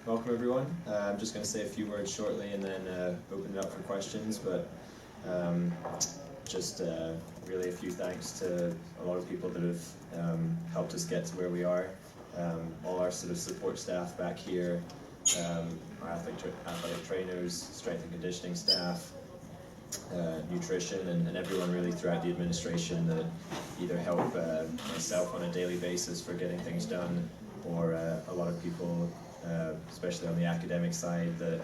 welcome everyone. I'm just going to say a few words shortly and then open it up for questions, but just really a few thanks to a lot of people that have helped us get to where we are. All our sort of support staff back here, our athletic trainers, strength and conditioning staff, nutrition, and everyone really throughout the administration that either help myself on a daily basis for getting things done, or a lot of people, especially on the academic side, that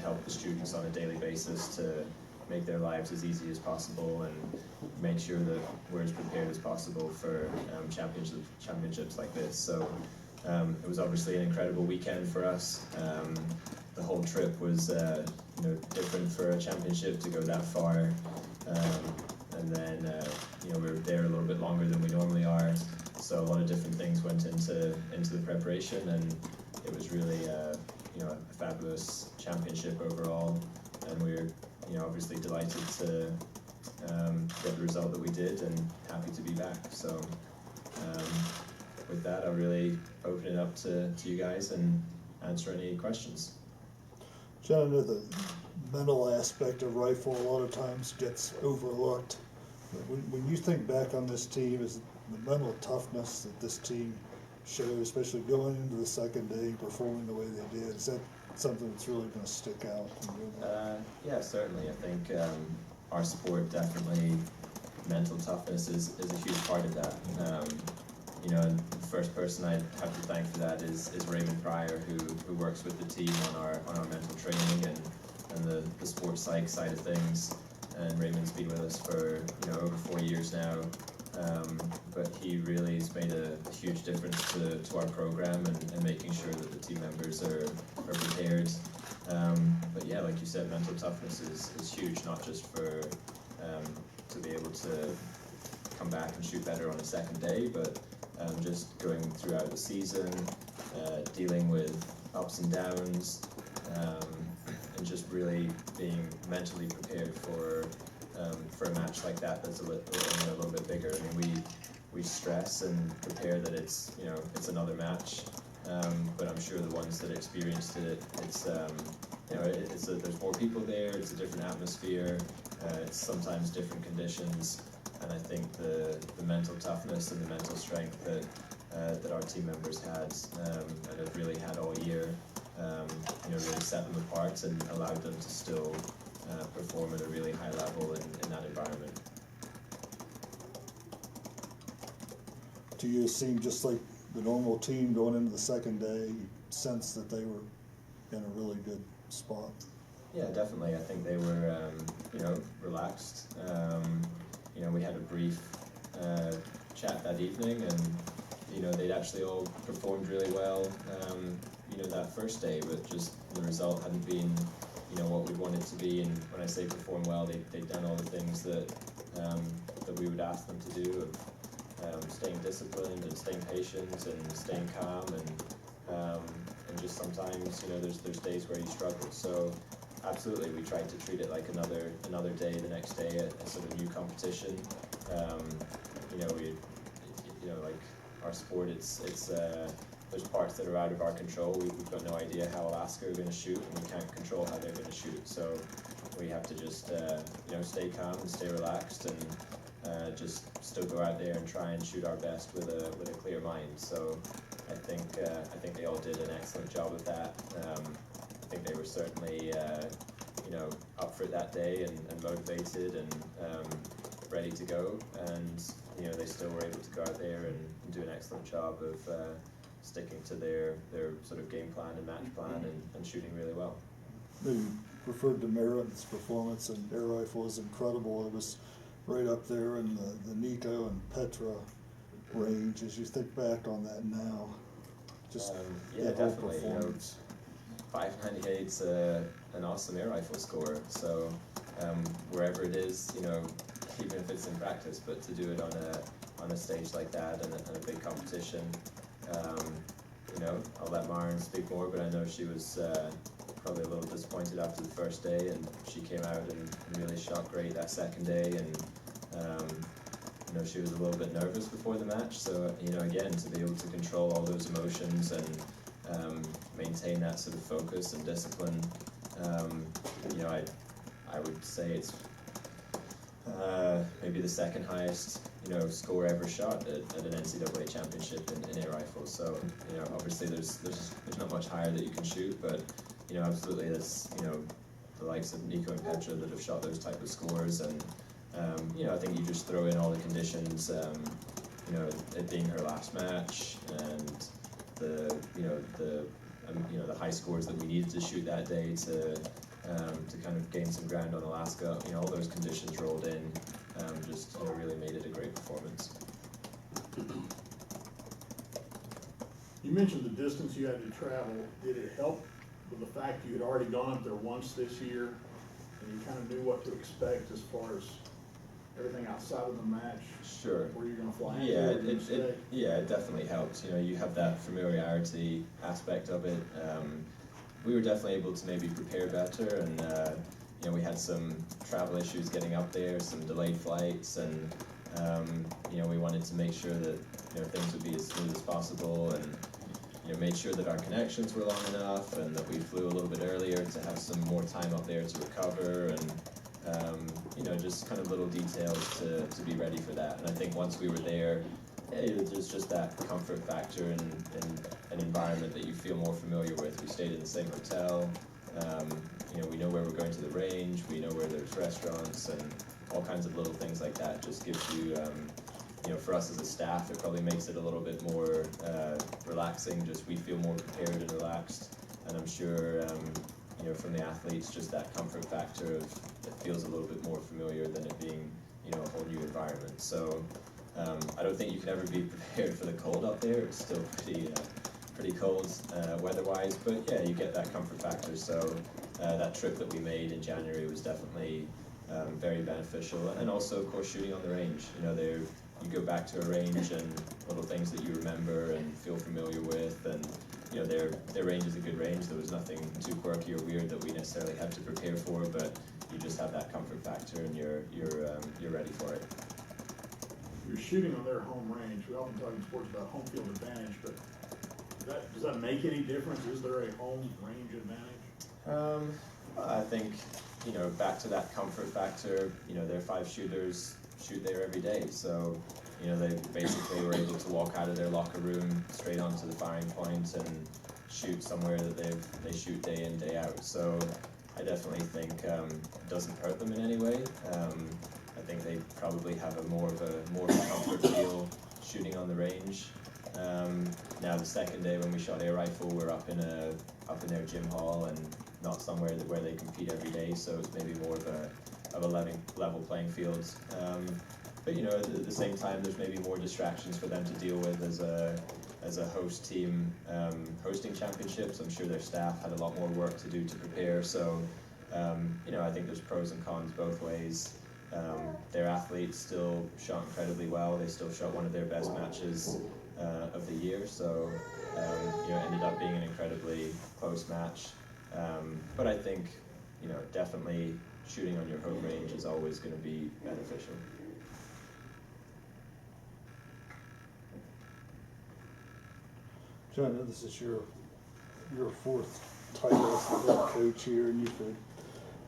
help the students on a daily basis to make their lives as easy as possible and make sure that we're as prepared as possible for championships like this. So it was obviously an incredible weekend for us. The whole trip was different for a championship to go that far, and then we were there a little bit longer than we normally are, so a lot of different things went into the preparation, and it was really a fabulous championship overall, and we were obviously delighted to get the result that we did and happy to be back. So with that, I'll really open it up to you guys and answer any questions. John, I know the mental aspect of rifle a lot of times gets overlooked. But when you think back on this team, is the mental toughness that this team showed, especially going into the second day, performing the way they did, is that something that's really going to stick out? Yeah, certainly. I think our sport, definitely mental toughness is a huge part of that. And the first person I'd have to thank for that is Raymond Pryor, who works with the team on our mental training and the sports psych side of things. And Raymond's been with us for over 4 years now. But he really has made a huge difference to our program and making sure that the team members are prepared. But yeah, like you said, mental toughness is huge, not just for to be able to come back and shoot better on the second day, but just going throughout the season, dealing with ups and downs, and just really being mentally prepared for a match like that that's a little bit bigger. I mean, we stress and prepare that it's another match, but I'm sure the ones that experienced it, there's more people there, it's a different atmosphere, it's sometimes different conditions, and I think the mental toughness and the mental strength that our team members had and have really had all year, really set them apart and allowed them to still perform at a really high level in that environment. Do you seem just like the normal team going into the second day? You sense that they were in a really good spot? Yeah, definitely. I think they were, relaxed. We had a brief chat that evening, and they'd actually all performed really well. That first day, but just the result hadn't been, what we wanted to be. And when I say perform well, they'd done all the things that we would ask them to do, of staying disciplined and staying patient and staying calm, and just sometimes there's days where you struggle. So absolutely, we tried to treat it like another day, the next day, a sort of new competition. Like our sport, it's there's parts that are out of our control. We've got no idea how Alaska are going to shoot, and we can't control how they're going to shoot. So we have to just stay calm and stay relaxed, and just still go out there and try and shoot our best with a clear mind. So I think they all did an excellent job of that. I think they were certainly up for it that day and motivated and ready to go, and they still were able to go out there and do an excellent job of sticking to their sort of game plan and match plan and shooting really well. You referred to Merritt's performance, and air rifle is incredible. It was right up there in the Nico and Petra range. As you think back on that now, just yeah, definitely. 598's an awesome air rifle score. So wherever it is, even if it's in practice, but to do it on a stage like that and a big competition, I'll let Maren speak more, but I know she was probably a little disappointed after the first day, and she came out and really shot great that second day, and she was a little bit nervous before the match. So again, to be able to control all those emotions and maintain that sort of focus and discipline. You know, I would say it's maybe the second highest, you know, score ever shot at an NCAA championship in air rifle. So, you know, obviously there's not much higher that you can shoot, but, you know, absolutely that's, you know, the likes of Nico and Petra that have shot those type of scores, and you know, I think you just throw in all the conditions, you know, it being her last match, and the the high scores that we needed to shoot that day to kind of gain some ground on Alaska. You know, all those conditions rolled in, just, you know, really made it a great performance. You mentioned the distance you had to travel. Did it help with the fact you had already gone up there once this year, and you kind of knew what to expect as far as everything outside of the match? Sure. Where you're going to fly Yeah, it definitely helps. You know, you have that familiarity aspect of it. We were definitely able to maybe prepare better, and you know, we had some travel issues getting up there, some delayed flights, and you know, we wanted to make sure that, you know, things would be as smooth as possible, and, you know, made sure that our connections were long enough, and that we flew a little bit earlier to have some more time up there to recover, and you know, just kind of little details to be ready for that. And I think once we were there, there's just that comfort factor in an environment that you feel more familiar with. We stayed in the same hotel. You know, we know where we're going to the range. We know where there's restaurants, and all kinds of little things like that just gives you, you know, for us as a staff, it probably makes it a little bit more relaxing. Just we feel more prepared and relaxed, and I'm sure, you know, from the athletes, just that comfort factor of it feels a little bit more familiar than it being, you know, a whole new environment. So I don't think you can ever be prepared for the cold up there. It's still pretty cold weather-wise, but yeah, you get that comfort factor. So that trip that we made in January was definitely very beneficial, and also, of course, shooting on the range. You know, you go back to a range and little things that you remember and feel familiar with, and, you know, their range is a good range. There was nothing too quirky or weird that we necessarily had to prepare for, but you just have that comfort factor, and you're ready for it. You're shooting on their home range. We often talk in sports about home field advantage, but does that make any difference? Is there a home range advantage? I think, you know, back to that comfort factor, you know, their 5 shooters shoot there every day, so, you know, they basically were able to walk out of their locker room straight onto the firing point and shoot somewhere that they shoot day in, day out. So I definitely think it doesn't hurt them in any way. I think they probably have more of a comfort feel shooting on the range. Now the second day when we shot air rifle, we're up in their gym hall and not somewhere where they compete every day, so it's maybe more of a level playing field. But, you know, at the same time, there's maybe more distractions for them to deal with as a host team hosting championships. I'm sure their staff had a lot more work to do to prepare. So, you know, I think there's pros and cons both ways. Their athletes still shot incredibly well. They still shot one of their best matches of the year. So, you know, it ended up being an incredibly close match. But I think, you know, definitely shooting on your home range is always going to be beneficial. John, this is your 4th title as the head coach here, and you've been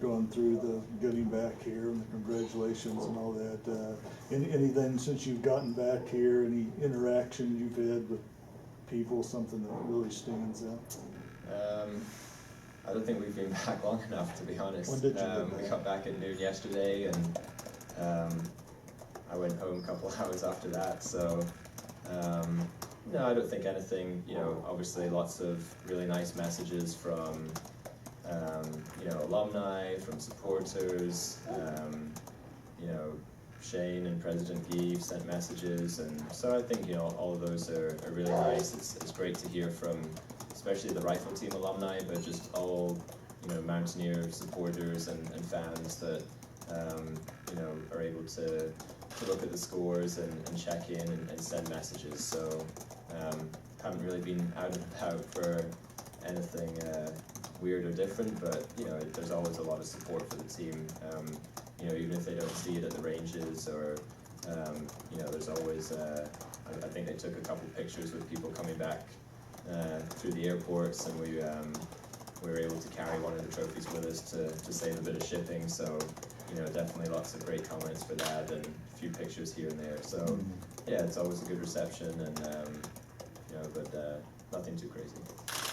going through the getting back here and the congratulations and all that. Anything since you've gotten back here, any interaction you've had with people, something that really stands out? I don't think we've been back long enough, to be honest. When did you get back? We got back at noon yesterday, and I went home a couple hours after that. So no, I don't think anything. You know, obviously lots of really nice messages from you know, alumni, from supporters. You know, Shane and President Guy sent messages, and so I think, you know, all of those are really nice. It's great to hear from, especially the rifle team alumni, but just all, you know, Mountaineer supporters and fans that you know, are able to look at the scores and check in and send messages. So haven't really been out and about for anything weird or different, but, you know, there's always a lot of support for the team. You know, even if they don't see it at the ranges, or you know, there's always I think they took a couple pictures with people coming back through the airports, and we were able to carry one of the trophies with us to save a bit of shipping. So, you know, definitely lots of great comments for that, and a few pictures here and there. So, yeah, it's always a good reception, and you know, but nothing too crazy.